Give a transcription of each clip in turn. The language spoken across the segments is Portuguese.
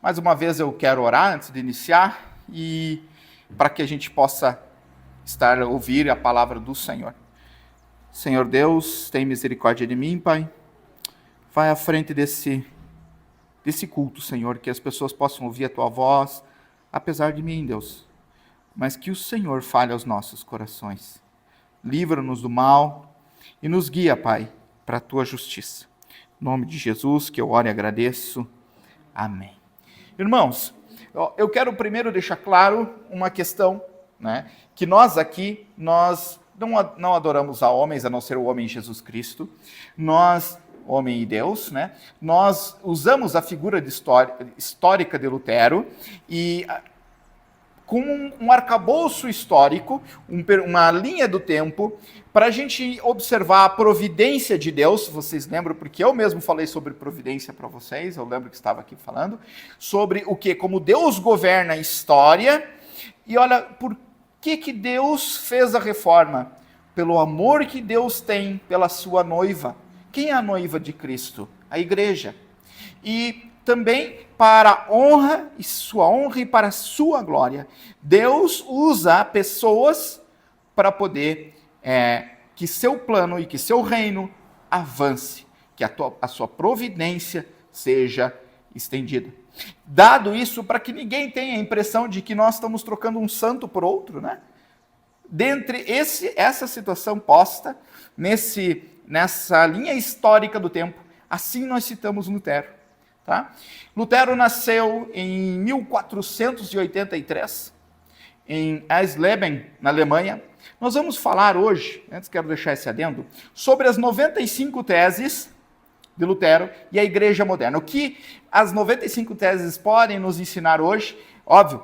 Mais uma vez eu quero orar antes de iniciar e para que a gente possa ouvir a palavra do Senhor. Senhor Deus, tem misericórdia de mim, Pai. Vai à frente desse culto, Senhor, que as pessoas possam ouvir a Tua voz, apesar de mim, Deus. Mas que o Senhor fale aos nossos corações. Livra-nos do mal e nos guia, Pai, para a Tua justiça. Em nome de Jesus, que eu oro e agradeço. Amém. Irmãos, eu quero primeiro deixar claro uma questão, né? Que nós aqui, nós não adoramos a homens, a não ser o homem Jesus Cristo. Nós, homem e Deus, né? Nós usamos a figura histórica de Lutero e com um arcabouço histórico, uma linha do tempo, para a gente observar a providência de Deus. Vocês lembram, porque eu mesmo falei sobre providência para vocês, eu lembro que estava aqui falando, sobre o que? Como Deus governa a história, e olha, por que Deus fez a reforma? Pelo amor que Deus tem pela sua noiva. Quem é a noiva de Cristo? A igreja. E também para honra e para a sua glória. Deus usa pessoas para poder que seu plano e que seu reino avance, que a sua providência seja estendida. Dado isso, para que ninguém tenha a impressão de que nós estamos trocando um santo por outro, né? Dentre essa situação posta nessa linha histórica do tempo, assim nós citamos Lutero. Tá? Lutero nasceu em 1483, em Eisleben, na Alemanha. Nós vamos falar hoje, antes quero deixar esse adendo, sobre as 95 teses de Lutero e a Igreja Moderna. O que as 95 teses podem nos ensinar hoje? Óbvio,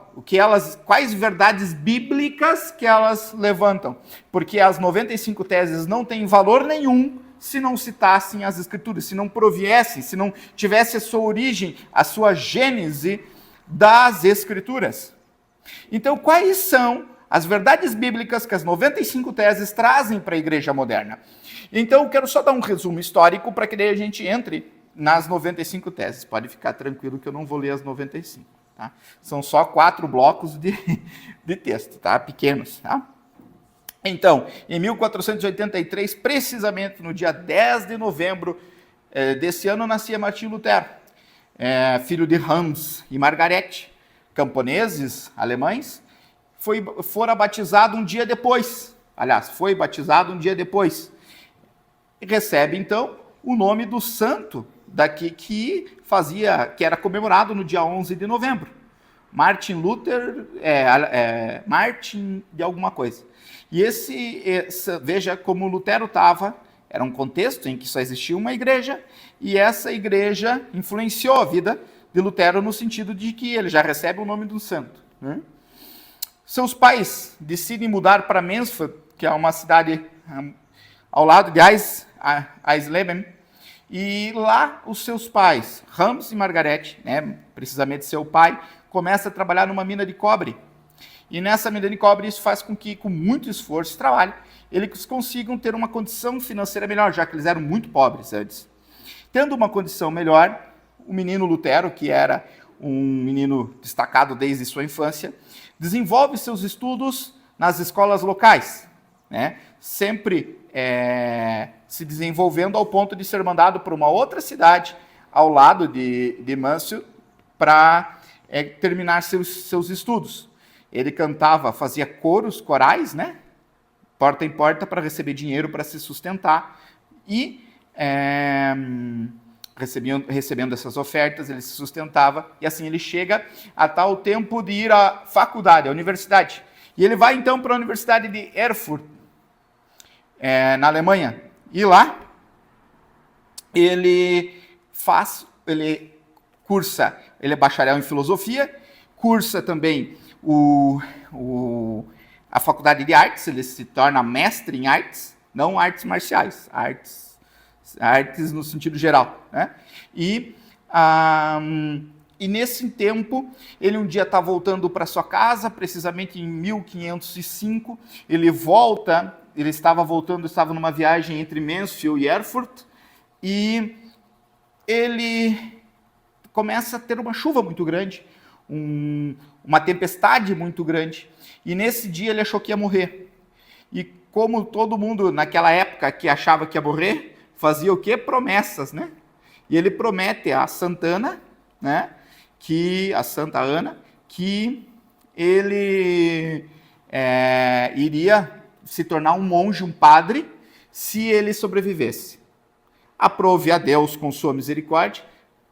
quais verdades bíblicas que elas levantam, porque as 95 teses não têm valor nenhum se não citassem as Escrituras, se não proviessem, se não tivesse a sua origem, a sua gênese das Escrituras. Então, quais são as verdades bíblicas que as 95 teses trazem para a Igreja Moderna? Então, eu quero só dar um resumo histórico para que daí a gente entre nas 95 teses. Pode ficar tranquilo que eu não vou ler as 95. Tá? São só 4 blocos de texto, tá? Pequenos, tá? Então, em 1483, precisamente no dia 10 de novembro desse ano, nascia Martim Lutero, filho de Hans e Margarete, camponeses alemães. Fora batizado um dia depois. Aliás, foi batizado um dia depois. E recebe, então, o nome do santo que era comemorado no dia 11 de novembro. Martin Luther, Martin de alguma coisa. E veja como Lutero estava, era um contexto em que só existia uma igreja, e essa igreja influenciou a vida de Lutero no sentido de que ele já recebe o nome do santo. Né? Seus pais decidem mudar para Mansfeld, que é uma cidade ao lado de Eisleben, e lá os seus pais, Hans e Margarete, né, precisamente seu pai, começa a trabalhar numa mina de cobre. E nessa mina de cobre isso faz com que, com muito esforço e trabalho, eles consigam ter uma condição financeira melhor, já que eles eram muito pobres antes. Tendo uma condição melhor, o menino Lutero, que era um menino destacado desde sua infância, desenvolve seus estudos nas escolas locais, né? Sempre se desenvolvendo ao ponto de ser mandado para uma outra cidade ao lado de Mansfield para terminar seus estudos. Ele cantava, fazia corais, né? Porta em porta para receber dinheiro para se sustentar e recebendo essas ofertas, ele se sustentava e assim ele chega a tal tempo de ir à faculdade, à universidade. E ele vai então para a Universidade de Erfurt, na Alemanha. E lá ele é bacharel em filosofia, cursa também a faculdade de artes, ele se torna mestre em artes, não artes marciais, artes no sentido geral, né? E nesse tempo, ele um dia está voltando para sua casa, precisamente em 1505, estava numa viagem entre Mansfield e Erfurt, e ele começa a ter uma chuva muito grande, uma tempestade muito grande, e nesse dia ele achou que ia morrer. E como todo mundo naquela época que achava que ia morrer, fazia o quê? Promessas, né? E ele promete a Santa Ana, que ele iria se tornar um monge, um padre, se ele sobrevivesse. Aprove a Deus, com sua misericórdia,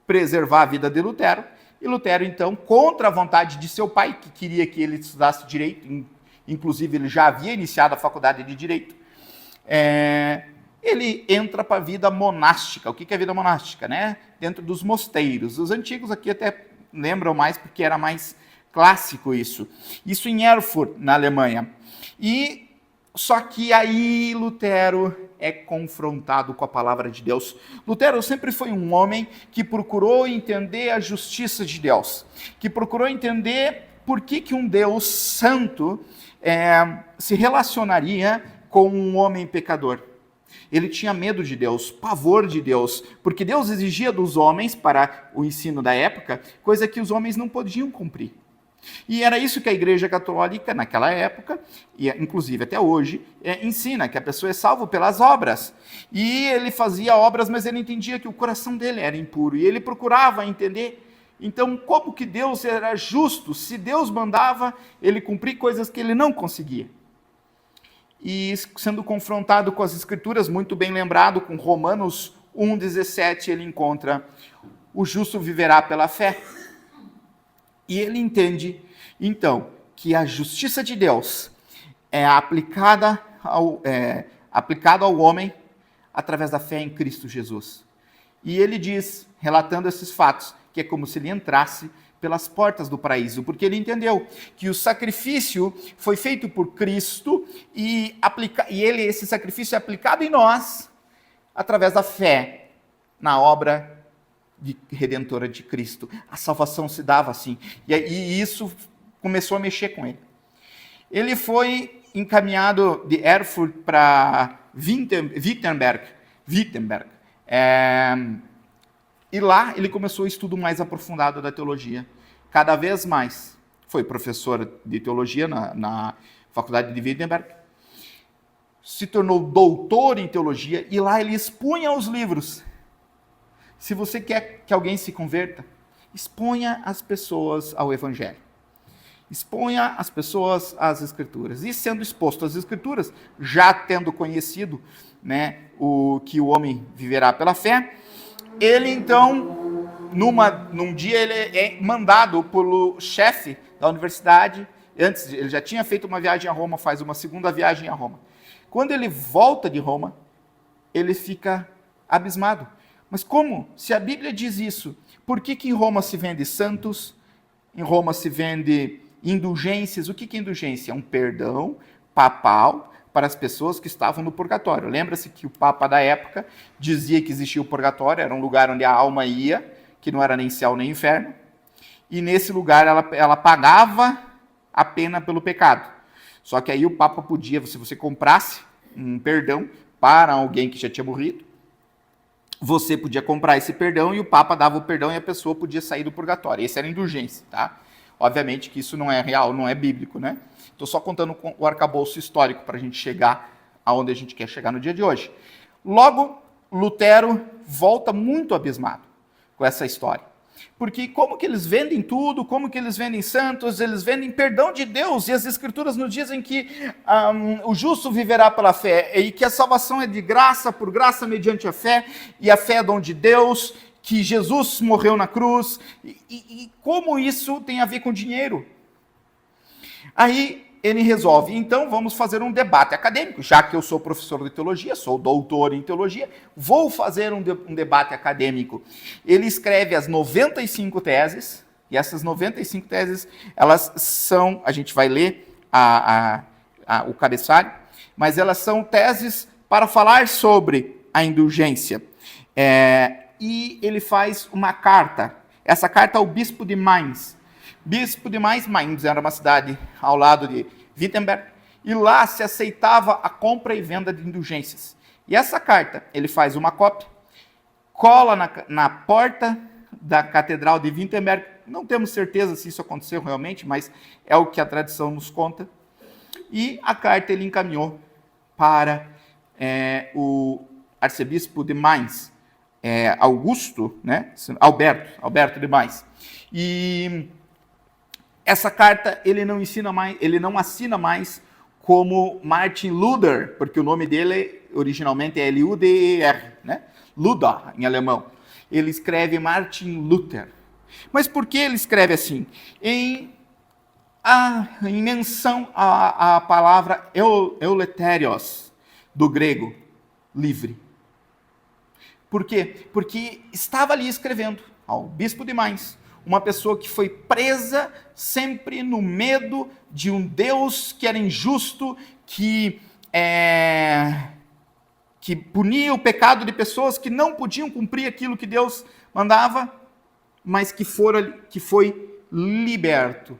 preservar a vida de Lutero, e Lutero, então, contra a vontade de seu pai, que queria que ele estudasse direito, inclusive ele já havia iniciado a faculdade de direito, ele entra para a vida monástica. O que é vida monástica? Né? Dentro dos mosteiros. Os antigos aqui até lembram mais, porque era mais clássico isso. Isso em Erfurt, na Alemanha. Só que aí Lutero é confrontado com a palavra de Deus. Lutero sempre foi um homem que procurou entender a justiça de Deus, que procurou entender por que um Deus santo se relacionaria com um homem pecador. Ele tinha medo de Deus, pavor de Deus, porque Deus exigia dos homens, para o ensino da época, coisa que os homens não podiam cumprir. E era isso que a Igreja Católica, naquela época, e inclusive até hoje, ensina, que a pessoa é salva pelas obras. E ele fazia obras, mas ele entendia que o coração dele era impuro, e ele procurava entender. Então, como que Deus era justo, se Deus mandava ele cumprir coisas que ele não conseguia? E sendo confrontado com as Escrituras, muito bem lembrado, com Romanos 1,17, ele encontra: o justo viverá pela fé. E ele entende, então, que a justiça de Deus é aplicada ao homem através da fé em Cristo Jesus. E ele diz, relatando esses fatos, que é como se ele entrasse pelas portas do paraíso, porque ele entendeu que o sacrifício foi feito por Cristo e esse sacrifício é aplicado em nós através da fé na obra redentora de Cristo. A salvação se dava assim. E isso começou a mexer com ele. Ele foi encaminhado de Erfurt para Wittenberg. E lá ele começou o estudo mais aprofundado da teologia. Cada vez mais. Foi professor de teologia na faculdade de Wittenberg. Se tornou doutor em teologia e lá ele expunha os livros. Se você quer que alguém se converta, exponha as pessoas ao Evangelho. Exponha as pessoas às Escrituras. E sendo exposto às Escrituras, já tendo conhecido, né, que o homem viverá pela fé, ele então, num dia, ele é mandado pelo chefe da universidade. Antes, ele já tinha feito uma viagem a Roma, faz uma segunda viagem a Roma. Quando ele volta de Roma, ele fica abismado. Mas como? Se a Bíblia diz isso, por que em Roma se vende santos? Em Roma se vende indulgências. O que é indulgência? É um perdão papal para as pessoas que estavam no purgatório. Lembra-se que o Papa da época dizia que existia o purgatório, era um lugar onde a alma ia, que não era nem céu nem inferno, e nesse lugar ela pagava a pena pelo pecado. Só que aí o Papa podia, se você comprasse um perdão para alguém que já tinha morrido, você podia comprar esse perdão e o Papa dava o perdão e a pessoa podia sair do purgatório. Essa era a indulgência, tá? Obviamente que isso não é real, não é bíblico, né? Estou só contando o arcabouço histórico para a gente chegar aonde a gente quer chegar no dia de hoje. Logo, Lutero volta muito abismado com essa história. Porque como que eles vendem tudo, como que eles vendem santos, eles vendem perdão de Deus, e as Escrituras nos dizem que o justo viverá pela fé, e que a salvação é de graça, por graça mediante a fé, e a fé é dom de Deus, que Jesus morreu na cruz, e como isso tem a ver com dinheiro? Aí ele resolve, então vamos fazer um debate acadêmico, já que eu sou professor de teologia, sou doutor em teologia, vou fazer um debate acadêmico. Ele escreve as 95 teses, e essas 95 teses, elas são, a gente vai ler o cabeçalho, mas elas são teses para falar sobre a indulgência. E ele faz uma carta, essa carta ao bispo de Mainz. Bispo de Mainz era uma cidade ao lado de Wittenberg, e lá se aceitava a compra e venda de indulgências. E essa carta, ele faz uma cópia, cola na porta da Catedral de Wittenberg. Não temos certeza se isso aconteceu realmente, mas é o que a tradição nos conta. E a carta ele encaminhou para o arcebispo de Mainz, Augusto, né? Alberto de Mainz. E essa carta ele não assina mais como Martin Luther, porque o nome dele originalmente é L-U-D-E-R, né? Luther, em alemão. Ele escreve Martin Luther. Mas por que ele escreve assim? Em menção à palavra euleterios, do grego, livre. Por quê? Porque estava ali escrevendo ao bispo de Mainz, uma pessoa que foi presa sempre no medo de um Deus que era injusto, que punia o pecado de pessoas que não podiam cumprir aquilo que Deus mandava, mas que foi liberto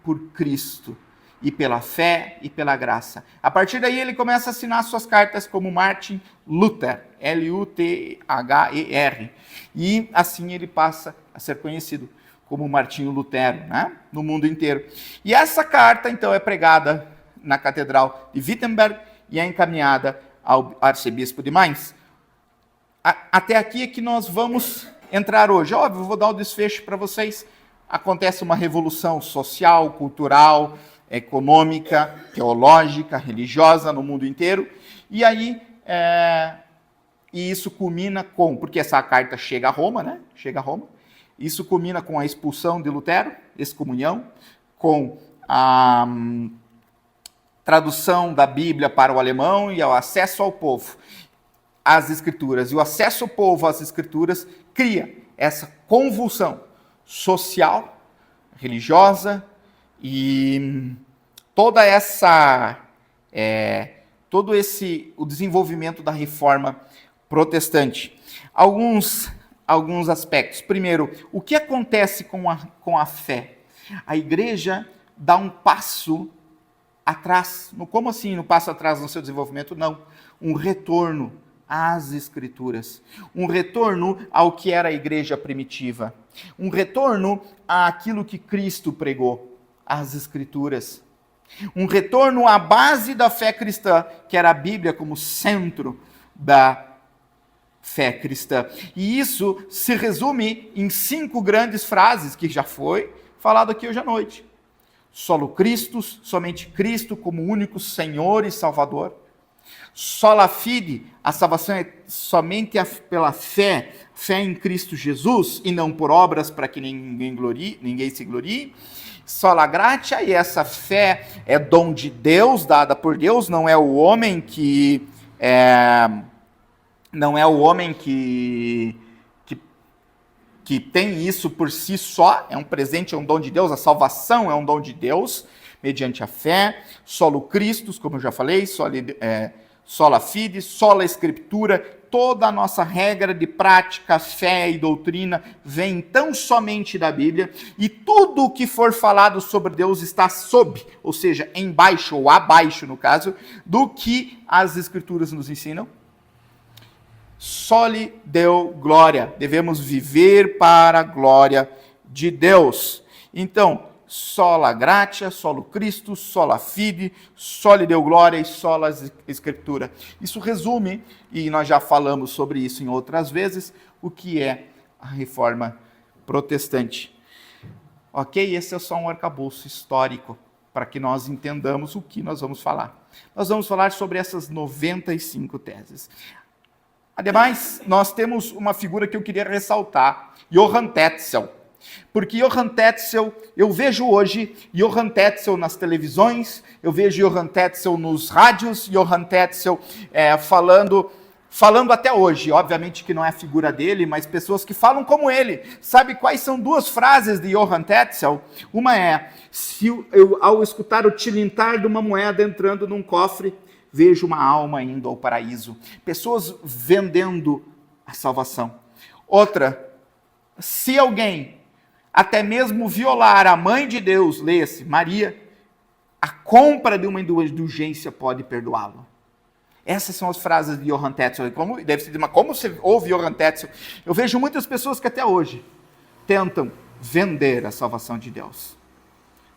por Cristo, e pela fé e pela graça. A partir daí ele começa a assinar suas cartas como Martin Luther, L-U-T-H-E-R, e assim ele passa a ser conhecido como Martinho Lutero, né? No mundo inteiro. E essa carta, então, é pregada na Catedral de Wittenberg e é encaminhada ao arcebispo de Mainz. Até aqui é que nós vamos entrar hoje. Óbvio, vou dar o desfecho para vocês. Acontece uma revolução social, cultural, econômica, teológica, religiosa no mundo inteiro. E aí, e isso culmina porque essa carta chega a Roma, né? Chega a Roma. Isso culmina com a expulsão de Lutero, excomunhão, com a tradução da Bíblia para o alemão e o acesso ao povo às Escrituras. E o acesso ao povo às Escrituras cria essa convulsão social, religiosa e toda o desenvolvimento da reforma protestante. Alguns aspectos. Primeiro, o que acontece com a fé? A igreja dá um passo atrás. Como assim um passo atrás no seu desenvolvimento? Não. Um retorno às Escrituras. Um retorno ao que era a igreja primitiva. Um retorno àquilo que Cristo pregou, às Escrituras. Um retorno à base da fé cristã, que era a Bíblia como centro da fé cristã. E isso se resume em 5 grandes frases que já foi falado aqui hoje à noite. Solo Christus, somente Cristo como único Senhor e Salvador. Sola fide, a salvação é somente pela fé em Cristo Jesus e não por obras para que ninguém se glorie. Sola gratia, e essa fé é dom de Deus, dada por Deus, não é o homem que tem isso por si só, é um presente, é um dom de Deus, a salvação é um dom de Deus, mediante a fé. Solo Christus, como eu já falei, sola fide, sola Escritura, toda a nossa regra de prática, fé e doutrina vem tão somente da Bíblia, e tudo o que for falado sobre Deus está sob, ou seja, embaixo ou abaixo, no caso, do que as Escrituras nos ensinam. Soli Deo glória, devemos viver para a glória de Deus. Então, sola gratia, solo Christus, sola fide, soli Deo glória e sola Escritura. Isso resume, e nós já falamos sobre isso em outras vezes, o que é a reforma protestante. Ok? Esse é só um arcabouço histórico para que nós entendamos o que nós vamos falar. Nós vamos falar sobre essas 95 teses. Ademais, nós temos uma figura que eu queria ressaltar, Johann Tetzel. Porque Johann Tetzel, eu vejo hoje Johann Tetzel nas televisões, eu vejo Johann Tetzel nos rádios, Johann Tetzel falando até hoje. Obviamente que não é a figura dele, mas pessoas que falam como ele. Sabe quais são 2 frases de Johann Tetzel? Uma é, ao escutar o tilintar de uma moeda entrando num cofre, vejo uma alma indo ao paraíso. Pessoas vendendo a salvação. Outra, se alguém até mesmo violar a mãe de Deus, leia-se Maria, a compra de uma indulgência pode perdoá-lo. Essas são as frases de Johann Tetzel. Como você ouve Johann Tetzel? Eu vejo muitas pessoas que até hoje tentam vender a salvação de Deus.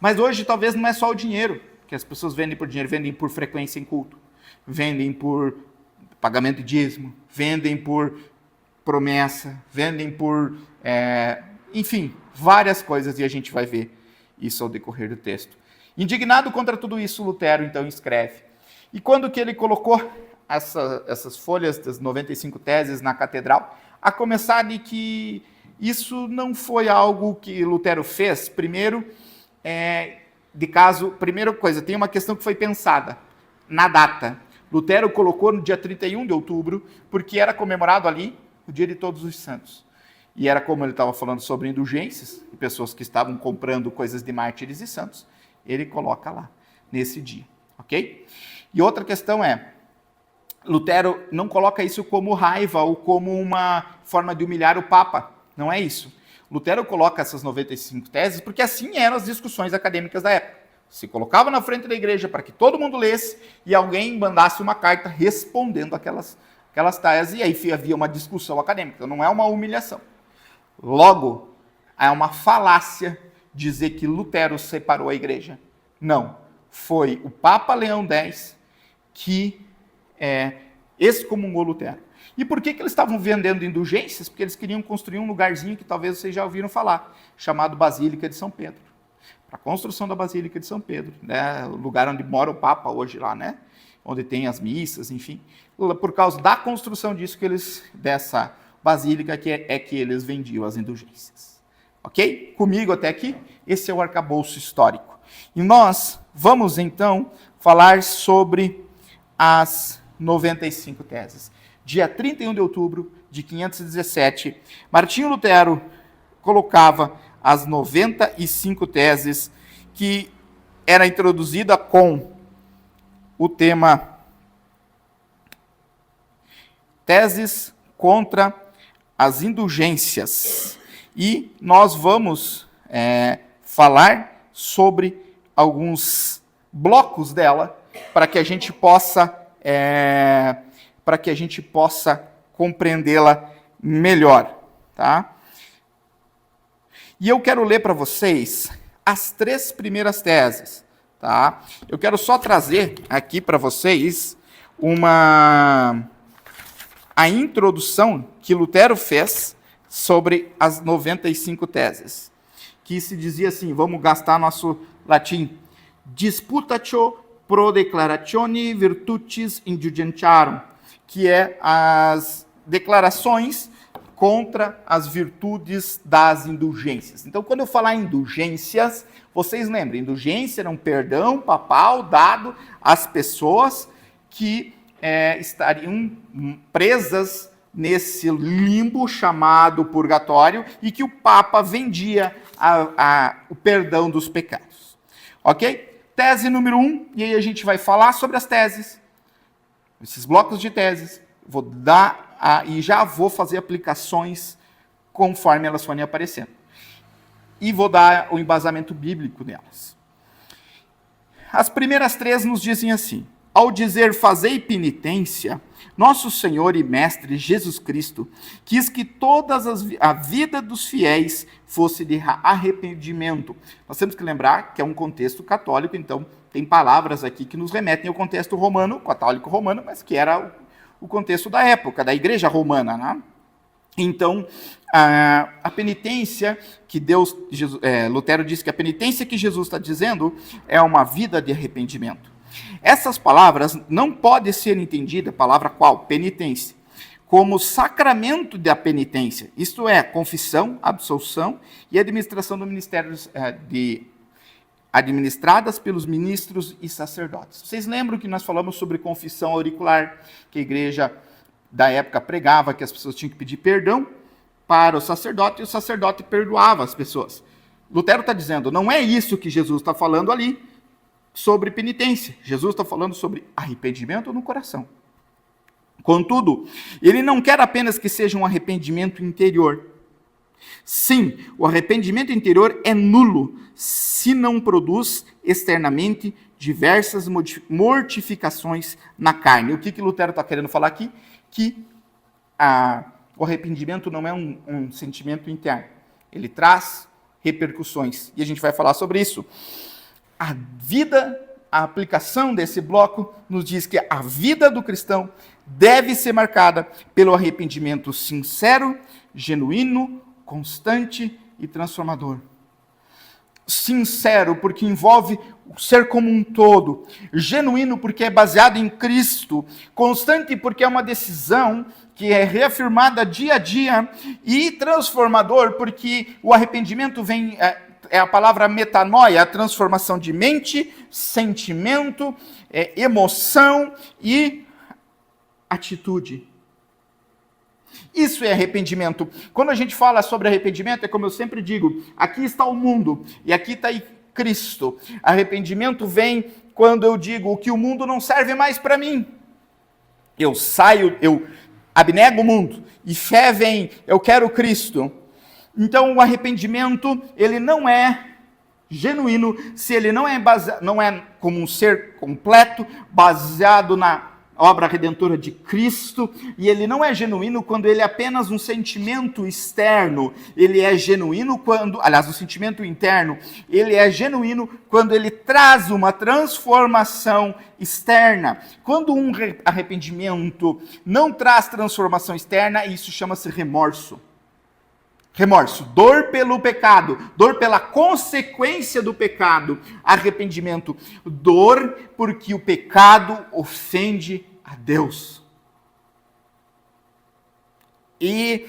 Mas hoje talvez não é só o dinheiro que as pessoas vendem por dinheiro, vendem por frequência em culto, vendem por pagamento de dízimo, vendem por promessa, vendem por, enfim, várias coisas, e a gente vai ver isso ao decorrer do texto. Indignado contra tudo isso, Lutero então escreve. E quando que ele colocou essas folhas das 95 teses na catedral, a começar de que isso não foi algo que Lutero fez, primeira coisa, tem uma questão que foi pensada na data. Lutero colocou no dia 31 de outubro, porque era comemorado ali o dia de Todos os Santos. E era como ele estava falando sobre indulgências, e pessoas que estavam comprando coisas de mártires e santos, ele coloca lá, nesse dia, ok? E outra questão Lutero não coloca isso como raiva ou como uma forma de humilhar o Papa, não é isso. Lutero coloca essas 95 teses porque assim eram as discussões acadêmicas da época. Se colocava na frente da igreja para que todo mundo lesse e alguém mandasse uma carta respondendo aquelas teses, e aí havia uma discussão acadêmica. Então não é uma humilhação. Logo, é uma falácia dizer que Lutero separou a igreja. Não. Foi o Papa Leão X que excomungou Lutero. E por que eles estavam vendendo indulgências? Porque eles queriam construir um lugarzinho que talvez vocês já ouviram falar, chamado Basílica de São Pedro. Para a construção da Basílica de São Pedro, né? O lugar onde mora o Papa hoje lá, né? Onde tem as missas, enfim. Por causa da construção dessa basílica que eles vendiam as indulgências. Ok? Comigo até aqui? Esse é o arcabouço histórico. E nós vamos então falar sobre as 95 teses. Dia 31 de outubro de 517, Martinho Lutero colocava as 95 teses, que era introduzida com o tema Teses contra as indulgências. E nós vamos falar sobre alguns blocos dela, para que a gente possa compreendê-la melhor, tá? E eu quero ler para vocês as 3 primeiras teses, tá? Eu quero só trazer aqui para vocês a introdução que Lutero fez sobre as 95 teses, que se dizia assim, vamos gastar nosso latim, disputatio pro declaratione virtutis indulgentiarum, que é as declarações contra as virtudes das indulgências. Então, quando eu falar indulgências, vocês lembrem, indulgência era um perdão papal dado às pessoas que estariam presas nesse limbo chamado purgatório e que o Papa vendia o perdão dos pecados. Ok? Tese número 1, e aí a gente vai falar sobre as teses, esses blocos de teses, vou dar e já vou fazer aplicações conforme elas forem aparecendo. E vou dar o embasamento bíblico nelas. As primeiras 3 nos dizem assim: ao dizer fazei penitência, nosso Senhor e Mestre Jesus Cristo quis que a vida dos fiéis fosse de arrependimento. Nós temos que lembrar que é um contexto católico, então tem palavras aqui que nos remetem ao contexto romano, católico romano, mas que era o contexto da época, da igreja romana, né? Então, a penitência que Lutero diz que a penitência que Jesus está dizendo é uma vida de arrependimento. Essas palavras não podem ser entendidas, palavra qual? Penitência, como sacramento da penitência, isto é, confissão, absolução e administração do ministério administradas pelos ministros e sacerdotes. Vocês lembram que nós falamos sobre confissão auricular, que a igreja da época pregava que as pessoas tinham que pedir perdão para o sacerdote, e o sacerdote perdoava as pessoas. Lutero está dizendo, não é isso que Jesus está falando ali sobre penitência. Jesus está falando sobre arrependimento no coração. Contudo, ele não quer apenas que seja um arrependimento interior. Sim, o arrependimento interior é nulo se não produz externamente diversas mortificações na carne. O que Lutero está querendo falar aqui? Que o arrependimento não é um sentimento interno. Ele traz repercussões. E a gente vai falar sobre isso. A aplicação desse bloco nos diz que a vida do cristão deve ser marcada pelo arrependimento sincero, genuíno, constante e transformador. Sincero, porque envolve o ser como um todo. Genuíno, porque é baseado em Cristo. Constante, porque é uma decisão que é reafirmada dia a dia. E transformador, porque o arrependimento vem... É a palavra metanoia, a transformação de mente, sentimento, emoção e atitude. Isso é arrependimento. Quando a gente fala sobre arrependimento, é como eu sempre digo, aqui está o mundo e aqui está Cristo. Arrependimento vem quando eu digo que o mundo não serve mais para mim. Eu saio, eu abnego o mundo e fé vem, eu quero Cristo. Então o arrependimento, ele não é genuíno se ele não é como um ser completo, baseado na obra redentora de Cristo, e ele não é genuíno quando ele é apenas um sentimento externo. Ele é genuíno quando, aliás, o sentimento interno, ele é genuíno quando ele traz uma transformação externa. Quando um arrependimento não traz transformação externa, isso chama-se remorso. Remorso, dor pelo pecado, dor pela consequência do pecado. Arrependimento, dor porque o pecado ofende a Deus. E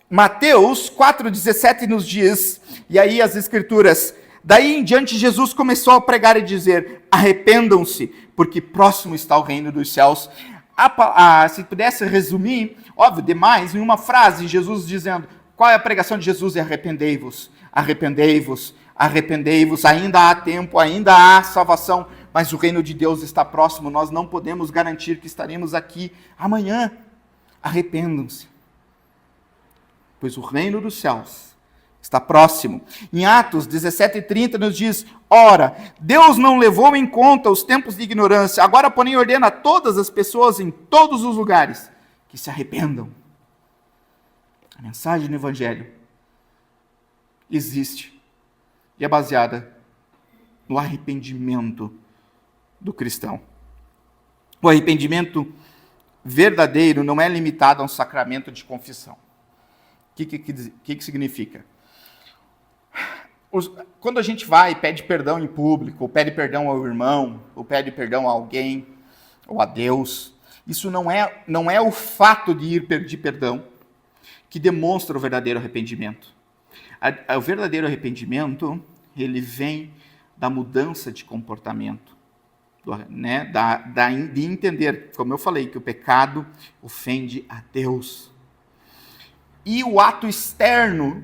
Mateus 4,17 nos diz, e aí as escrituras, daí em diante Jesus começou a pregar e dizer, arrependam-se, porque próximo está o reino dos céus. Se pudesse resumir, óbvio, demais, em uma frase, Jesus dizendo, qual é a pregação de Jesus? É arrependei-vos, arrependei-vos, arrependei-vos, ainda há tempo, ainda há salvação, mas o reino de Deus está próximo, nós não podemos garantir que estaremos aqui amanhã. Arrependam-se, pois o reino dos céus está próximo. Em Atos 17:30 nos diz, ora, Deus não levou em conta os tempos de ignorância, agora porém ordena a todas as pessoas em todos os lugares que se arrependam. A mensagem do Evangelho existe e é baseada no arrependimento do cristão. O arrependimento verdadeiro não é limitado a um sacramento de confissão. O que significa? Quando a gente vai e pede perdão em público, ou pede perdão ao irmão, ou pede perdão a alguém, ou a Deus, isso não é o fato de ir pedir perdão que demonstra o verdadeiro arrependimento. O verdadeiro arrependimento, ele vem da mudança de comportamento, de entender, como eu falei, que o pecado ofende a Deus. E o ato externo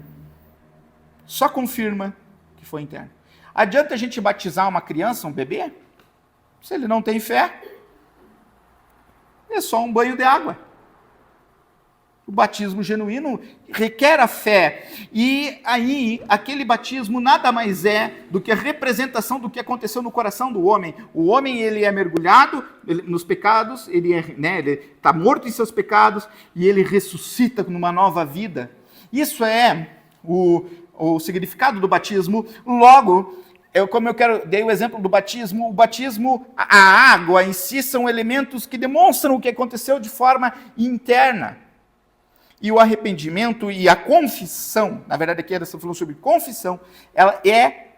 só confirma que foi interno. Adianta a gente batizar uma criança, um bebê? Se ele não tem fé, é só um banho de água. O batismo genuíno requer a fé. E aí, aquele batismo nada mais é do que a representação do que aconteceu no coração do homem. O homem, ele é mergulhado nos pecados, ele está morto em seus pecados e ele ressuscita numa nova vida. Isso é o significado do batismo. Logo, dei o exemplo do batismo, a água em si são elementos que demonstram o que aconteceu de forma interna. E o arrependimento e a confissão, na verdade aqui você falou sobre confissão, ela é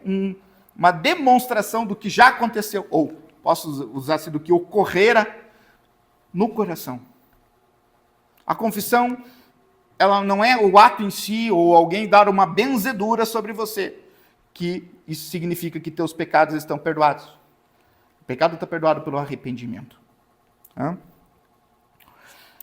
uma demonstração do que já aconteceu, ou posso usar assim, do que ocorrera no coração. A confissão, ela não é o ato em si, ou alguém dar uma benzedura sobre você, que isso significa que teus pecados estão perdoados. O pecado está perdoado pelo arrependimento.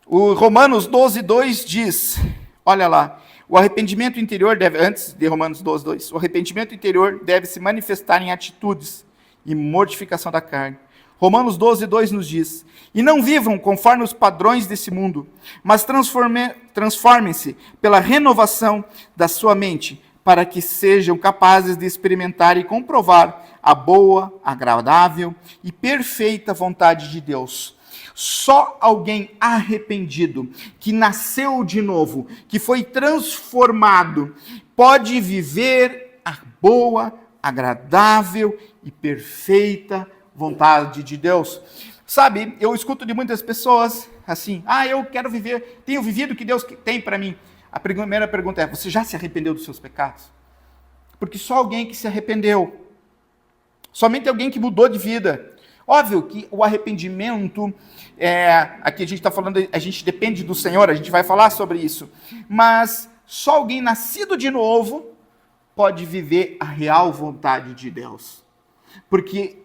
O Romanos 12:2 diz, olha lá, o arrependimento interior antes de Romanos 12:2, o arrependimento interior deve se manifestar em atitudes e mortificação da carne. Romanos 12:2 nos diz, e não vivam conforme os padrões desse mundo, mas transformem-se pela renovação da sua mente, para que sejam capazes de experimentar e comprovar a boa, agradável e perfeita vontade de Deus. Só alguém arrependido, que nasceu de novo, que foi transformado, pode viver a boa, agradável e perfeita vontade de Deus. Sabe, eu escuto de muitas pessoas assim, eu quero viver, tenho vivido o que Deus tem para mim. A primeira pergunta é, você já se arrependeu dos seus pecados? Porque só alguém que se arrependeu, somente alguém que mudou de vida. Óbvio que o arrependimento, aqui a gente está falando, a gente depende do Senhor, a gente vai falar sobre isso, mas só alguém nascido de novo pode viver a real vontade de Deus. Porque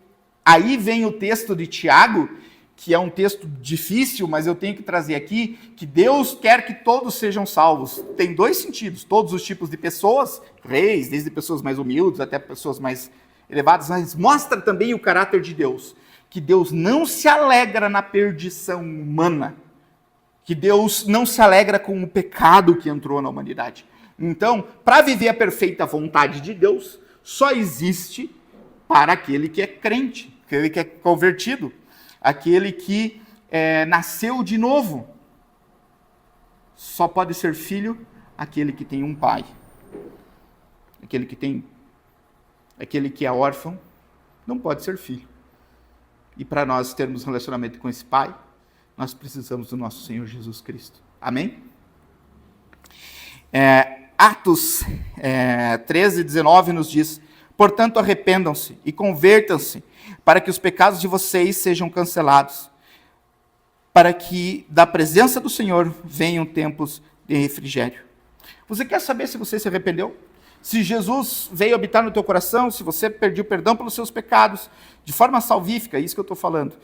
aí vem o texto de Tiago, que é um texto difícil, mas eu tenho que trazer aqui, que Deus quer que todos sejam salvos. Tem dois sentidos, todos os tipos de pessoas, reis, desde pessoas mais humildes até pessoas mais elevadas, mas mostra também o caráter de Deus, que Deus não se alegra na perdição humana, que Deus não se alegra com o pecado que entrou na humanidade. Então, para viver a perfeita vontade de Deus, só existe para aquele que é crente, aquele que é convertido, aquele que nasceu de novo. Só pode ser filho aquele que tem um pai, aquele que é órfão, não pode ser filho. E para nós termos relacionamento com esse pai, nós precisamos do nosso Senhor Jesus Cristo. Amém? Atos 13, 19 nos diz, portanto arrependam-se e convertam-se, para que os pecados de vocês sejam cancelados, para que da presença do Senhor venham tempos de refrigério. Você quer saber se você se arrependeu? Se Jesus veio habitar no teu coração, se você perdeu perdão pelos seus pecados, de forma salvífica, é isso que eu estou falando.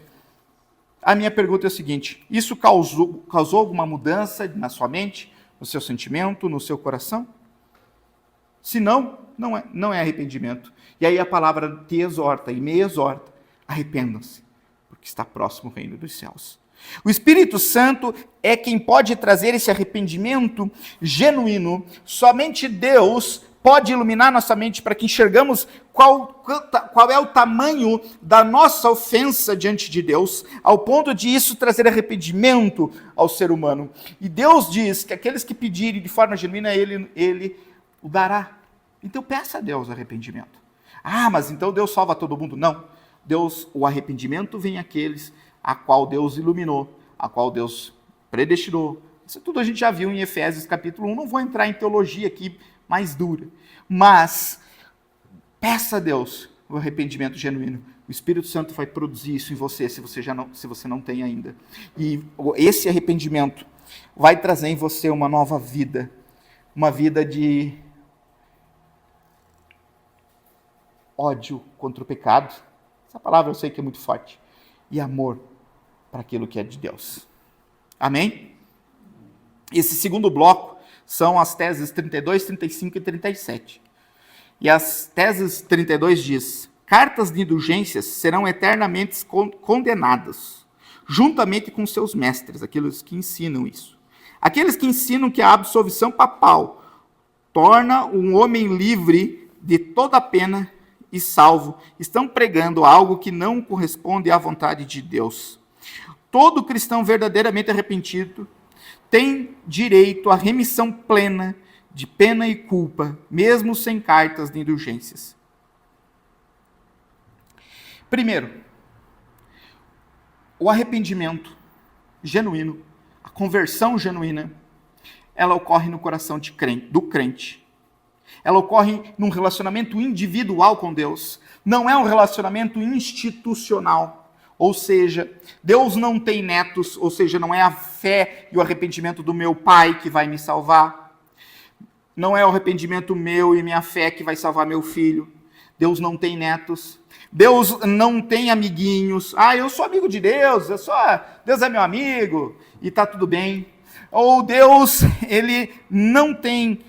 A minha pergunta é a seguinte, isso causou alguma mudança na sua mente, no seu sentimento, no seu coração? Se não, não é arrependimento. E aí a palavra te exorta e me exorta, arrependam-se, porque está próximo o reino dos céus. O Espírito Santo é quem pode trazer esse arrependimento genuíno. Somente Deus pode iluminar nossa mente para que enxergamos qual é o tamanho da nossa ofensa diante de Deus, ao ponto de isso trazer arrependimento ao ser humano. E Deus diz que aqueles que pedirem de forma genuína, Ele o dará. Então peça a Deus arrependimento. Mas então Deus salva todo mundo? Não. O arrependimento vem àqueles a qual Deus iluminou, a qual Deus predestinou. Isso tudo a gente já viu em Efésios capítulo 1, não vou entrar em teologia aqui mais dura, mas peça a Deus o arrependimento genuíno. O Espírito Santo vai produzir isso em você, se você não tem ainda. E esse arrependimento vai trazer em você uma nova vida, uma vida de ódio contra o pecado. Essa palavra eu sei que é muito forte. E amor para aquilo que é de Deus. Amém? Esse segundo bloco são as teses 32, 35 e 37. E as teses 32 diz, cartas de indulgências serão eternamente condenadas, juntamente com seus mestres, aqueles que ensinam isso. Aqueles que ensinam que a absolvição papal torna um homem livre de toda a pena e salvo, estão pregando algo que não corresponde à vontade de Deus. Todo cristão verdadeiramente arrependido tem direito à remissão plena de pena e culpa, mesmo sem cartas de indulgências. Primeiro, o arrependimento genuíno, a conversão genuína, ela ocorre no coração do crente. Ela ocorre num relacionamento individual com Deus. Não é um relacionamento institucional. Ou seja, Deus não tem netos, ou seja, não é a fé e o arrependimento do meu pai que vai me salvar. Não é o arrependimento meu e minha fé que vai salvar meu filho. Deus não tem netos. Deus não tem amiguinhos. Eu sou amigo de Deus, Deus é meu amigo e está tudo bem. Ou Deus, ele não tem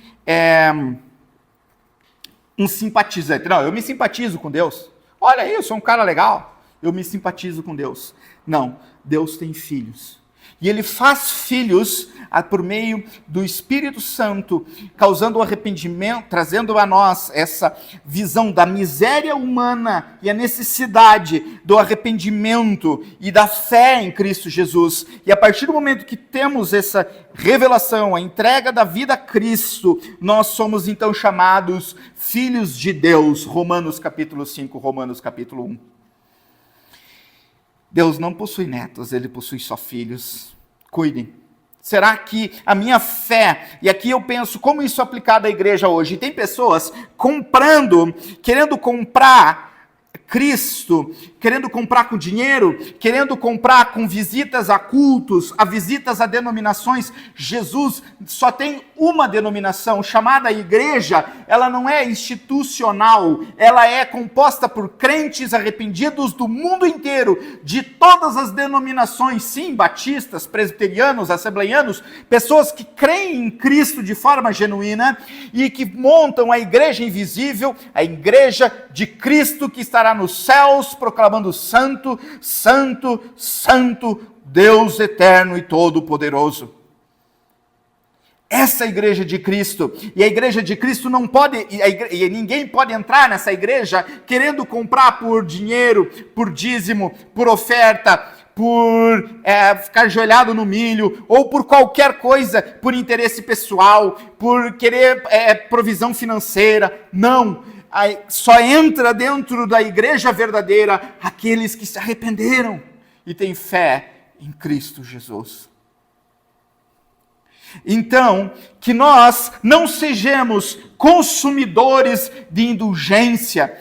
um simpatizante. Não, eu me simpatizo com Deus. Olha aí, eu sou um cara legal. Eu me simpatizo com Deus. Não, Deus tem filhos. E ele faz filhos por meio do Espírito Santo, causando o arrependimento, trazendo a nós essa visão da miséria humana e a necessidade do arrependimento e da fé em Cristo Jesus. E a partir do momento que temos essa revelação, a entrega da vida a Cristo, nós somos então chamados filhos de Deus. Romanos capítulo 5, Romanos capítulo 1. Deus não possui netos, ele possui só filhos. Cuidem. Será que a minha fé, e aqui eu penso como isso é aplicado à igreja hoje, tem pessoas querendo comprar Cristo, querendo comprar com dinheiro, querendo comprar com visitas a cultos, a visitas a denominações. Jesus só tem uma denominação, chamada igreja. Ela não é institucional, ela é composta por crentes arrependidos do mundo inteiro, de todas as denominações, sim, batistas, presbiterianos, assembleianos, pessoas que creem em Cristo de forma genuína e que montam a igreja invisível, a igreja de Cristo que estará nos céus, proclamando santo, santo, santo, Deus eterno e todo-poderoso. Essa é a igreja de Cristo, e a igreja de Cristo não pode, e ninguém pode entrar nessa igreja querendo comprar por dinheiro, por dízimo, por oferta, por ficar ajoelhado no milho, ou por qualquer coisa, por interesse pessoal, por querer provisão financeira. Não. Só entra dentro da igreja verdadeira aqueles que se arrependeram e têm fé em Cristo Jesus. Então, que nós não sejamos consumidores de indulgência.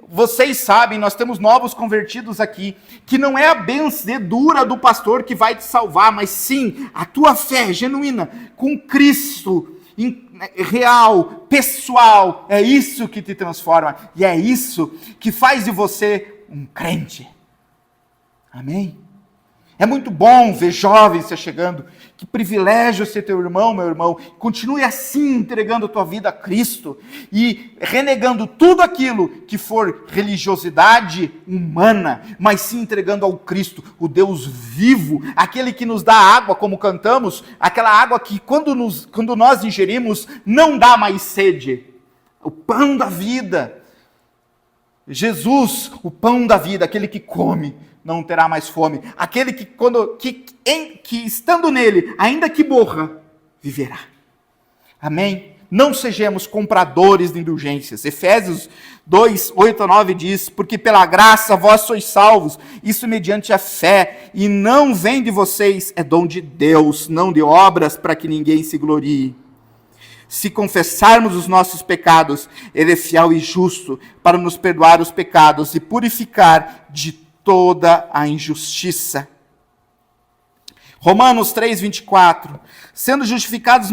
Vocês sabem, nós temos novos convertidos aqui, que não é a benzedura do pastor que vai te salvar, mas sim a tua fé genuína com Cristo real, pessoal. É isso que te transforma e é isso que faz de você um crente. Amém? É muito bom ver jovens se chegando. Que privilégio ser teu irmão, meu irmão. Continue assim, entregando a tua vida a Cristo e renegando tudo aquilo que for religiosidade humana, mas sim entregando ao Cristo, o Deus vivo, aquele que nos dá água, como cantamos, aquela água que quando nós ingerimos não dá mais sede. O pão da vida. Jesus, o pão da vida, aquele que come, não terá mais fome. Aquele que estando nele, ainda que morra, viverá. Amém? Não sejamos compradores de indulgências. Efésios 2, 8 a 9 diz: porque pela graça vós sois salvos, isso mediante a fé, e não vem de vocês, é dom de Deus, não de obras, para que ninguém se glorie. Se confessarmos os nossos pecados, ele é fiel e justo para nos perdoar os pecados e purificar de toda a injustiça. Romanos 3, 24. Sendo justificados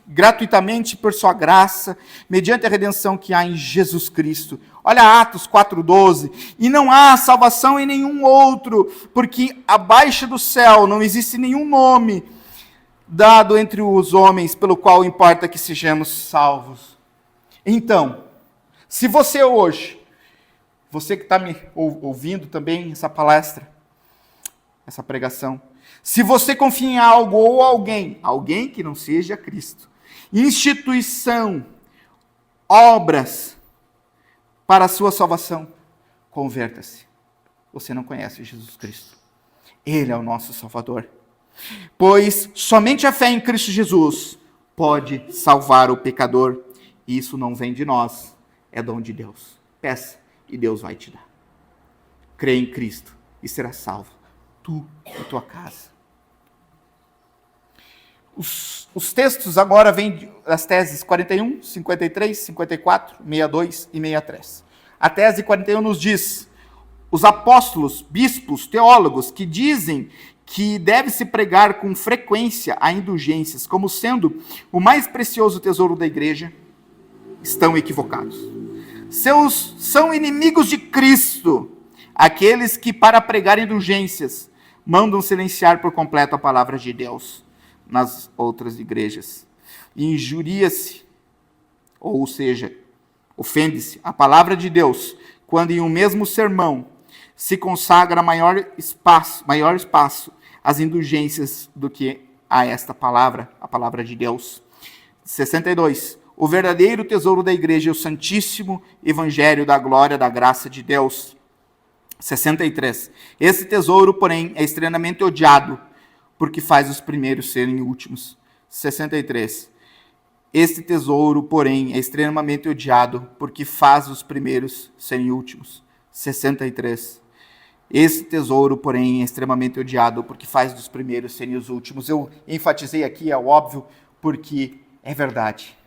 gratuitamente por sua graça, mediante a redenção que há em Jesus Cristo. Olha Atos 4, 12. E não há salvação em nenhum outro, porque abaixo do céu não existe nenhum nome dado entre os homens pelo qual importa que sejamos salvos. Então, se você hoje, você que está me ouvindo também essa palestra, essa pregação, se você confia em algo ou alguém que não seja Cristo, instituição, obras para a sua salvação, converta-se. Você não conhece Jesus Cristo. Ele é o nosso Salvador. Pois somente a fé em Cristo Jesus pode salvar o pecador. E isso não vem de nós, é dom de Deus. Peça e Deus vai te dar. Crê em Cristo e será salvo, tu e tua casa. Os textos agora vêm das teses 41, 53, 54, 62 e 63. A tese 41 nos diz: os apóstolos, bispos, teólogos que dizem que deve-se pregar com frequência a indulgências como sendo o mais precioso tesouro da igreja, estão equivocados. São inimigos de Cristo aqueles que, para pregar indulgências, mandam silenciar por completo a palavra de Deus nas outras igrejas. Injuria-se, ou seja, ofende-se a palavra de Deus quando em um mesmo sermão se consagra maior espaço as indulgências do que a esta palavra, a palavra de Deus. 62. O verdadeiro tesouro da igreja é o santíssimo evangelho da glória da graça de Deus. 63. Esse tesouro, porém, é extremamente odiado, porque faz os primeiros serem últimos. 63. Este tesouro, porém, é extremamente odiado, porque faz os primeiros serem últimos. 63. Esse tesouro, porém, é extremamente odiado, porque faz dos primeiros serem os últimos. Eu enfatizei aqui, é óbvio, porque é verdade.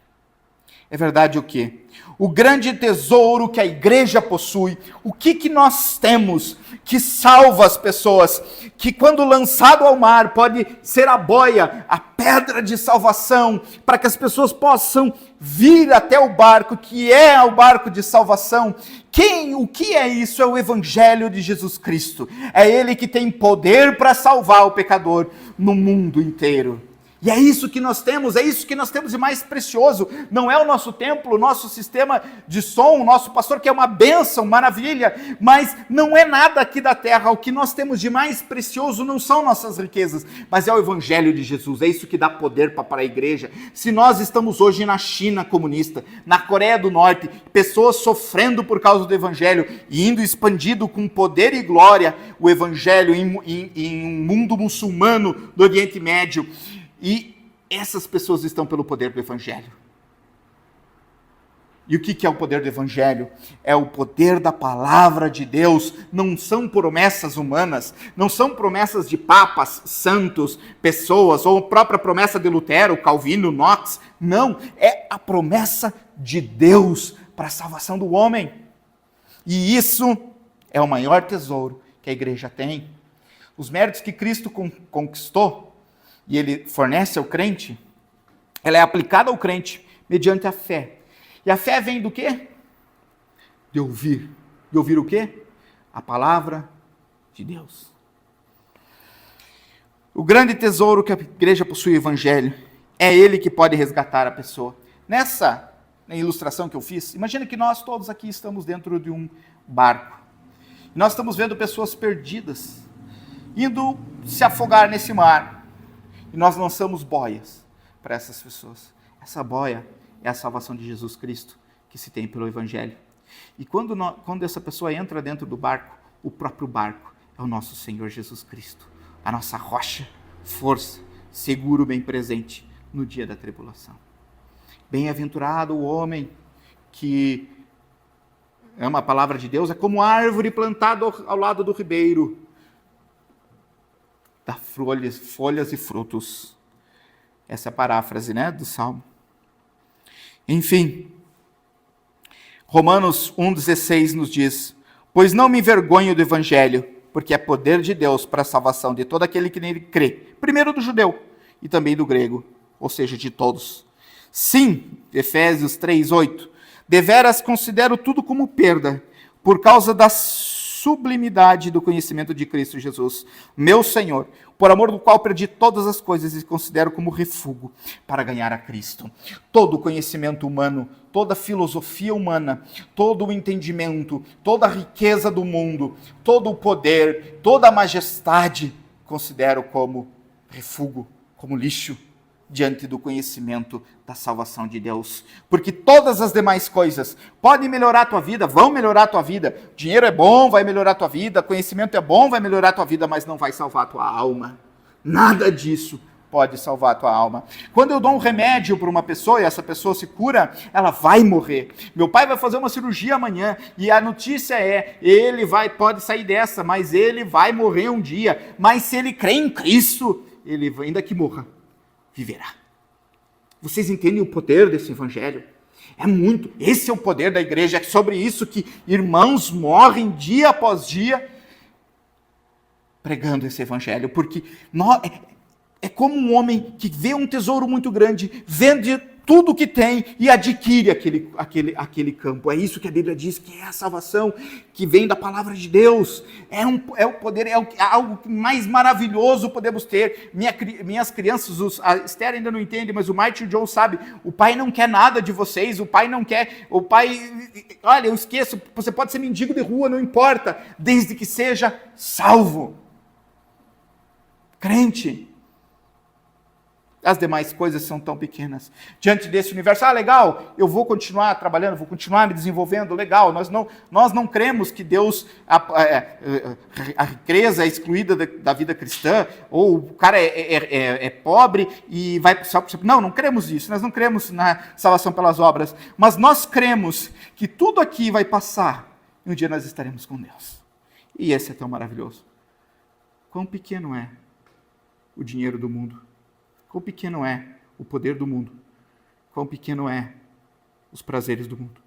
É verdade o quê? O grande tesouro que a igreja possui, o que nós temos que salva as pessoas, que quando lançado ao mar pode ser a boia, a pedra de salvação, para que as pessoas possam vir até o barco, que é o barco de salvação. O que é isso? É o evangelho de Jesus Cristo. É ele que tem poder para salvar o pecador no mundo inteiro. E é isso que nós temos, é isso que nós temos de mais precioso. Não é o nosso templo, o nosso sistema de som, o nosso pastor, que é uma bênção, maravilha, mas não é nada aqui da terra. O que nós temos de mais precioso não são nossas riquezas, mas é o evangelho de Jesus. É isso que dá poder para a igreja. Se nós estamos hoje na China comunista, na Coreia do Norte, pessoas sofrendo por causa do evangelho e indo expandido com poder e glória o evangelho em um mundo muçulmano do Oriente Médio, e essas pessoas estão pelo poder do evangelho. E o que é o poder do evangelho? É o poder da palavra de Deus. Não são promessas humanas, não são promessas de papas, santos, pessoas, ou a própria promessa de Lutero, Calvino, Knox. Não, é a promessa de Deus para a salvação do homem. E isso é o maior tesouro que a igreja tem. Os méritos que Cristo conquistou, e ele fornece ao crente, ela é aplicada ao crente mediante a fé. E a fé vem do quê? De ouvir. De ouvir o quê? A palavra de Deus. O grande tesouro que a igreja possui, o evangelho, é ele que pode resgatar a pessoa. Nessa ilustração que eu fiz, imagina que nós todos aqui estamos dentro de um barco. Nós estamos vendo pessoas perdidas, indo se afogar nesse mar. E nós lançamos boias para essas pessoas. Essa boia é a salvação de Jesus Cristo, que se tem pelo evangelho. E quando essa pessoa entra dentro do barco, o próprio barco é o nosso Senhor Jesus Cristo, a nossa rocha, força, seguro, bem presente no dia da tribulação. Bem-aventurado o homem que ama a palavra de Deus, é como árvore plantada ao lado do ribeiro, dá folhas e frutos. Essa é a paráfrase, do Salmo. Enfim, Romanos 1,16 nos diz: pois não me envergonho do evangelho, porque é poder de Deus para a salvação de todo aquele que nele crê, primeiro do judeu e também do grego, ou seja, de todos. Sim, Efésios 3,8, deveras considero tudo como perda, por causa da sublimidade do conhecimento de Cristo Jesus, meu Senhor, por amor do qual perdi todas as coisas e considero como refúgio para ganhar a Cristo. Todo o conhecimento humano, toda a filosofia humana, todo o entendimento, toda a riqueza do mundo, todo o poder, toda a majestade, considero como refúgio, como lixo, diante do conhecimento da salvação de Deus. Porque todas as demais coisas podem melhorar a tua vida, vão melhorar a tua vida. Dinheiro é bom, vai melhorar a tua vida. Conhecimento é bom, vai melhorar a tua vida, mas não vai salvar a tua alma. Nada disso pode salvar a tua alma. Quando eu dou um remédio para uma pessoa e essa pessoa se cura, ela vai morrer. Meu pai vai fazer uma cirurgia amanhã e a notícia é, pode sair dessa, mas ele vai morrer um dia. Mas se ele crê em Cristo, ele ainda que morra, viverá. Vocês entendem o poder desse evangelho? É muito. Esse é o poder da igreja. É sobre isso que irmãos morrem dia após dia pregando esse evangelho. Porque é como um homem que vê um tesouro muito grande, vende tudo que tem e adquire aquele campo. É isso que a Bíblia diz, que é a salvação que vem da palavra de Deus. É o poder, algo mais maravilhoso podemos ter. Minhas crianças, a Esther ainda não entende, mas o Mike e o John sabe, o pai não quer nada de vocês, olha, eu esqueço, você pode ser mendigo de rua, não importa, desde que seja salvo. crente. As demais coisas são tão pequenas. Diante desse universo, legal, eu vou continuar trabalhando, vou continuar me desenvolvendo, legal. Nós não cremos que Deus, a riqueza é excluída da vida cristã, ou o cara é pobre e vai para o céu. Não cremos isso, nós não cremos na salvação pelas obras, mas nós cremos que tudo aqui vai passar e um dia nós estaremos com Deus. E esse é tão maravilhoso. Quão pequeno é o dinheiro do mundo. Quão pequeno é o poder do mundo. Quão pequeno é os prazeres do mundo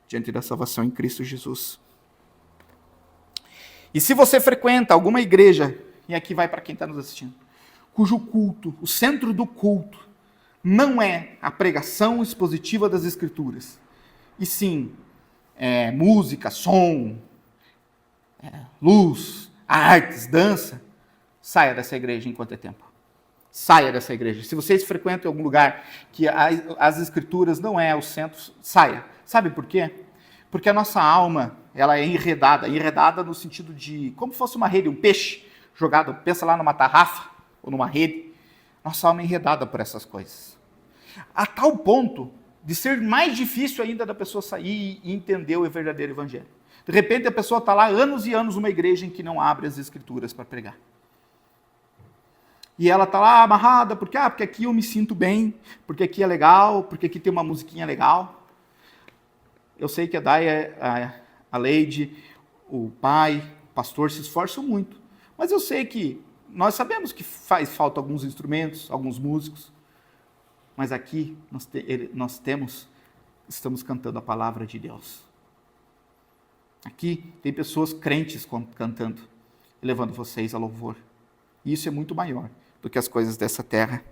diante da salvação em Cristo Jesus. E se você frequenta alguma igreja, e aqui vai para quem está nos assistindo, cujo culto, o centro do culto, não é a pregação expositiva das Escrituras, e sim música, som, luz, artes, dança, saia dessa igreja enquanto é tempo. Saia dessa igreja. Se vocês frequentam algum lugar que as Escrituras não é o centro, saia. Sabe por quê? Porque a nossa alma, ela é enredada no sentido de, como fosse uma rede, um peixe jogado, pensa lá numa tarrafa ou numa rede. Nossa alma é enredada por essas coisas. A tal ponto de ser mais difícil ainda da pessoa sair e entender o verdadeiro evangelho. De repente a pessoa está lá anos e anos numa igreja em que não abre as Escrituras para pregar. E ela está lá amarrada, porque aqui eu me sinto bem, porque aqui é legal, porque aqui tem uma musiquinha legal. Eu sei que a Daia, a Leide, o pai, o pastor se esforçam muito. Mas eu sei que nós sabemos que faz falta alguns instrumentos, alguns músicos. Mas aqui estamos cantando a palavra de Deus. Aqui tem pessoas crentes cantando, levando vocês a louvor. E isso é muito maior do que as coisas dessa terra.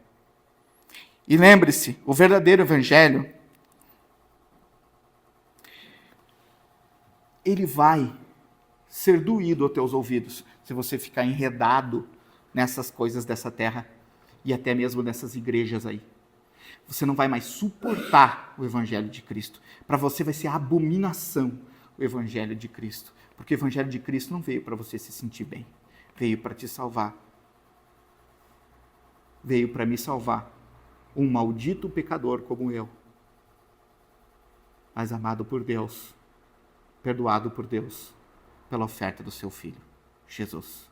E lembre-se, o verdadeiro evangelho, ele vai ser doído aos teus ouvidos se você ficar enredado nessas coisas dessa terra e até mesmo nessas igrejas aí. Você não vai mais suportar o evangelho de Cristo. Para você vai ser abominação o evangelho de Cristo. Porque o evangelho de Cristo não veio para você se sentir bem. Veio para te salvar. Veio para me salvar, um maldito pecador como eu, mas amado por Deus, perdoado por Deus, pela oferta do seu Filho, Jesus.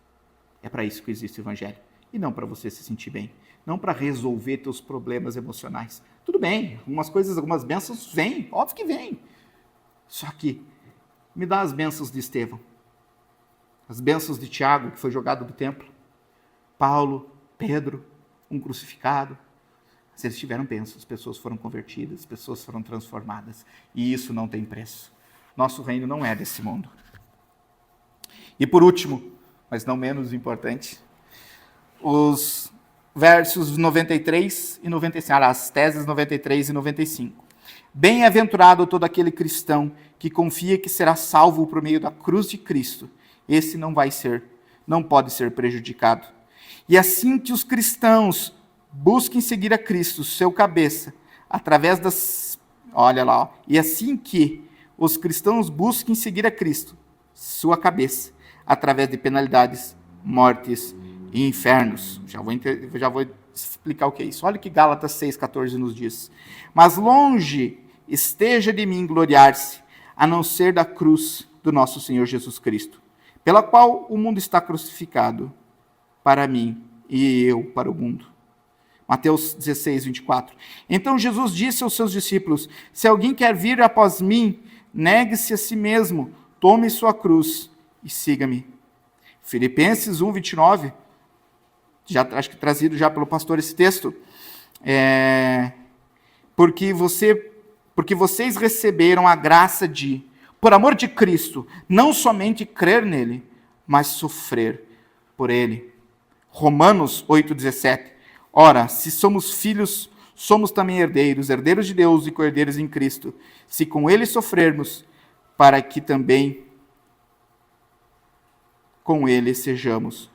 É para isso que existe o Evangelho, e não para você se sentir bem, não para resolver teus problemas emocionais. Tudo bem, algumas bênçãos vêm, óbvio que vêm, só que me dá as bênçãos de Estevão, as bênçãos de Tiago, que foi jogado do templo, Paulo, Pedro, um crucificado, mas eles tiveram bênçãos, as pessoas foram convertidas, as pessoas foram transformadas, e isso não tem preço. Nosso reino não é desse mundo. E por último, mas não menos importante, os versos 93 e 95, as teses 93 e 95. Bem-aventurado todo aquele cristão que confia que será salvo por meio da cruz de Cristo. Esse não pode ser prejudicado. E assim que os cristãos busquem seguir a Cristo, seu cabeça, através das... Olha lá, ó. E assim que os cristãos busquem seguir a Cristo, sua cabeça, através de penalidades, mortes e infernos. Já vou explicar o que é isso. Olha o que Gálatas 6,14 nos diz. Mas longe esteja de mim gloriar-se, a não ser da cruz do nosso Senhor Jesus Cristo, pela qual o mundo está crucificado para mim e eu para o mundo. Mateus 16, 24. Então Jesus disse aos seus discípulos: se alguém quer vir após mim, negue-se a si mesmo, tome sua cruz e siga-me. Filipenses 1, 29, acho que trazido já pelo pastor esse texto, porque vocês receberam a graça de, por amor de Cristo, não somente crer nele, mas sofrer por ele. Romanos 8,17. Ora, se somos filhos, somos também herdeiros, herdeiros de Deus e co-herdeiros em Cristo, se com ele sofrermos, para que também com ele sejamos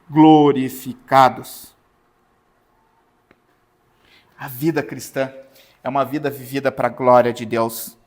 glorificados. A vida cristã é uma vida vivida para a glória de Deus.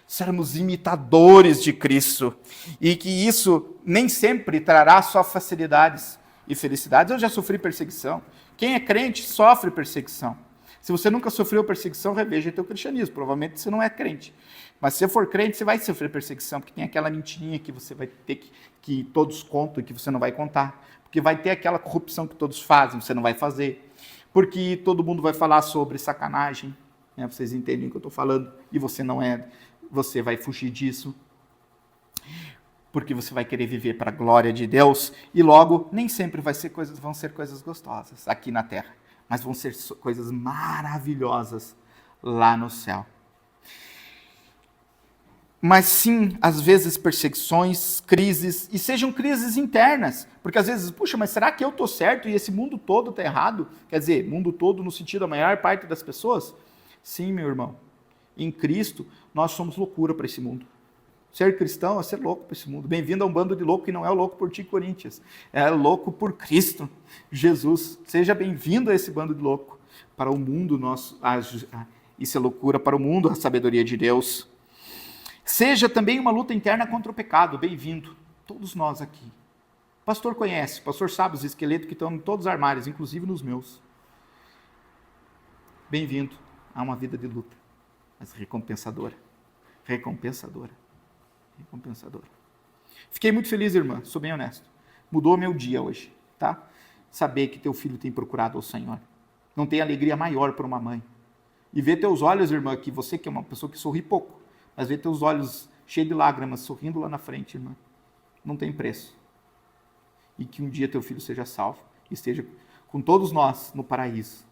Sermos imitadores de Cristo, e que isso nem sempre trará só facilidades. e felicidades. Eu já sofri perseguição. Quem é crente sofre perseguição. Se você nunca sofreu perseguição, reveja teu cristianismo. Provavelmente você não é crente. Mas se você for crente, você vai sofrer perseguição, porque tem aquela mentirinha que você vai ter que todos contam e que você não vai contar. Porque vai ter aquela corrupção que todos fazem, você não vai fazer. Porque todo mundo vai falar sobre sacanagem. Né? Vocês entendem o que eu estou falando. E você não é. Você vai fugir disso. Porque você vai querer viver para a glória de Deus. E logo, nem sempre vão ser coisas gostosas aqui na terra. Mas vão ser coisas maravilhosas lá no céu. Mas sim, às vezes perseguições, crises, e sejam crises internas. Porque às vezes, puxa, mas será que eu estou certo e esse mundo todo está errado? Quer dizer, mundo todo no sentido da maior parte das pessoas? Sim, meu irmão. Em Cristo, nós somos loucura para esse mundo. Ser cristão é ser louco para esse mundo. Bem-vindo a um bando de louco que não é o louco por ti, Coríntios. É louco por Cristo, Jesus. Seja bem-vindo a esse bando de louco. Para o mundo, isso é loucura. Para o mundo, a sabedoria de Deus. Seja também uma luta interna contra o pecado. Bem-vindo. Todos nós aqui. O pastor conhece, o pastor sabe os esqueletos que estão em todos os armários, inclusive nos meus. Bem-vindo a uma vida de luta, mas recompensadora. Recompensadora. Fiquei muito feliz, irmã, sou bem honesto. Mudou meu dia hoje, tá? Saber que teu filho tem procurado ao Senhor. Não tem alegria maior para uma mãe. E ver teus olhos, irmã, que você que é uma pessoa que sorri pouco, mas ver teus olhos cheios de lágrimas, sorrindo lá na frente, irmã, não tem preço. E que um dia teu filho seja salvo e esteja com todos nós no paraíso.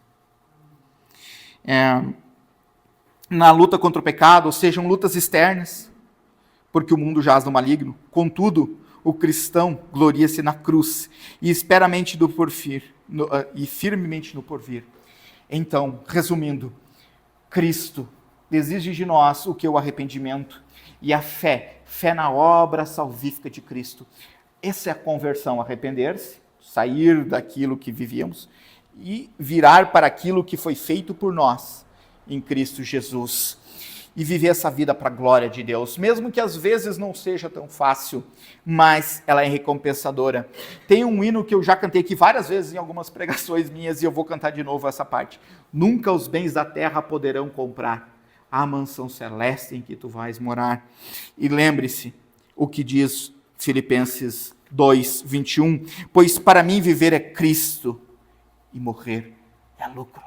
Na luta contra o pecado, ou sejam lutas externas, porque o mundo jaz no maligno. Contudo, o cristão gloria-se na cruz e espera e firmemente no porvir. Então, resumindo, Cristo exige de nós o que? O arrependimento e a fé na obra salvífica de Cristo. Essa é a conversão, arrepender-se, sair daquilo que vivíamos e virar para aquilo que foi feito por nós em Cristo Jesus. E viver essa vida para a glória de Deus, mesmo que às vezes não seja tão fácil, mas ela é recompensadora. Tem um hino que eu já cantei aqui várias vezes em algumas pregações minhas, e eu vou cantar de novo essa parte. Nunca os bens da terra poderão comprar a mansão celeste em que tu vais morar. E lembre-se o que diz Filipenses 2:21, pois para mim viver é Cristo e morrer é lucro.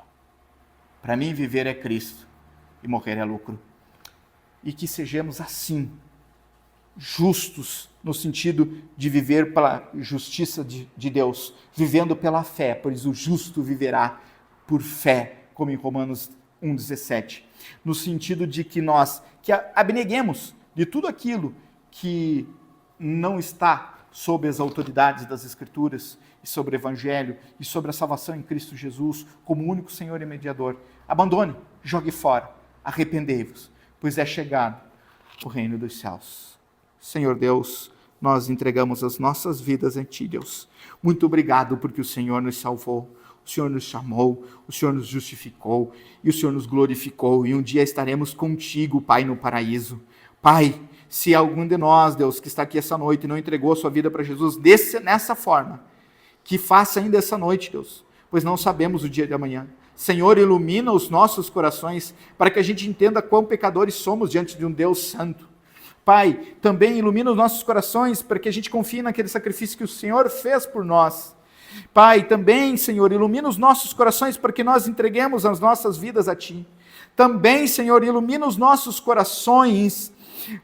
Para mim viver é Cristo e morrer é lucro. E que sejamos assim, justos, no sentido de viver pela justiça de Deus, vivendo pela fé, pois o justo viverá por fé, como em Romanos 1,17. No sentido de que nós abneguemos de tudo aquilo que não está sob as autoridades das Escrituras, e sobre o Evangelho, e sobre a salvação em Cristo Jesus, como único Senhor e mediador. Abandone, jogue fora, arrependei-vos, pois é chegado o reino dos céus. Senhor Deus, nós entregamos as nossas vidas a Ti, Deus. Muito obrigado porque o Senhor nos salvou, o Senhor nos chamou, o Senhor nos justificou e o Senhor nos glorificou. E um dia estaremos contigo, Pai, no paraíso. Pai, se algum de nós, Deus, que está aqui essa noite e não entregou a sua vida para Jesus nessa forma, que faça ainda essa noite, Deus, pois não sabemos o dia de amanhã. Senhor, ilumina os nossos corações para que a gente entenda quão pecadores somos diante de um Deus santo. Pai, também ilumina os nossos corações para que a gente confie naquele sacrifício que o Senhor fez por nós. Pai, também, Senhor, ilumina os nossos corações para que nós entreguemos as nossas vidas a Ti. Também, Senhor, ilumina os nossos corações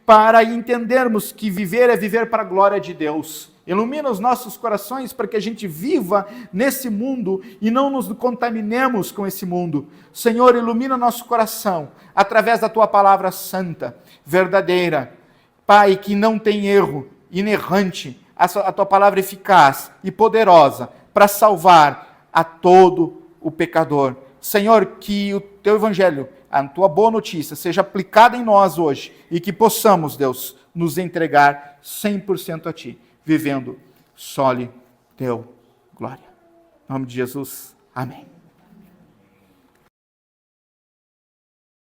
para entendermos que viver é viver para a glória de Deus. Ilumina os nossos corações para que a gente viva nesse mundo e não nos contaminemos com esse mundo. Senhor, ilumina nosso coração através da Tua palavra santa, verdadeira. Pai, que não tem erro, inerrante, a Tua palavra eficaz e poderosa para salvar a todo o pecador. Senhor, que o Teu Evangelho, a Tua boa notícia, seja aplicada em nós hoje e que possamos, Deus, nos entregar 100% a Ti, vivendo só Teu glória. Em nome de Jesus, amém.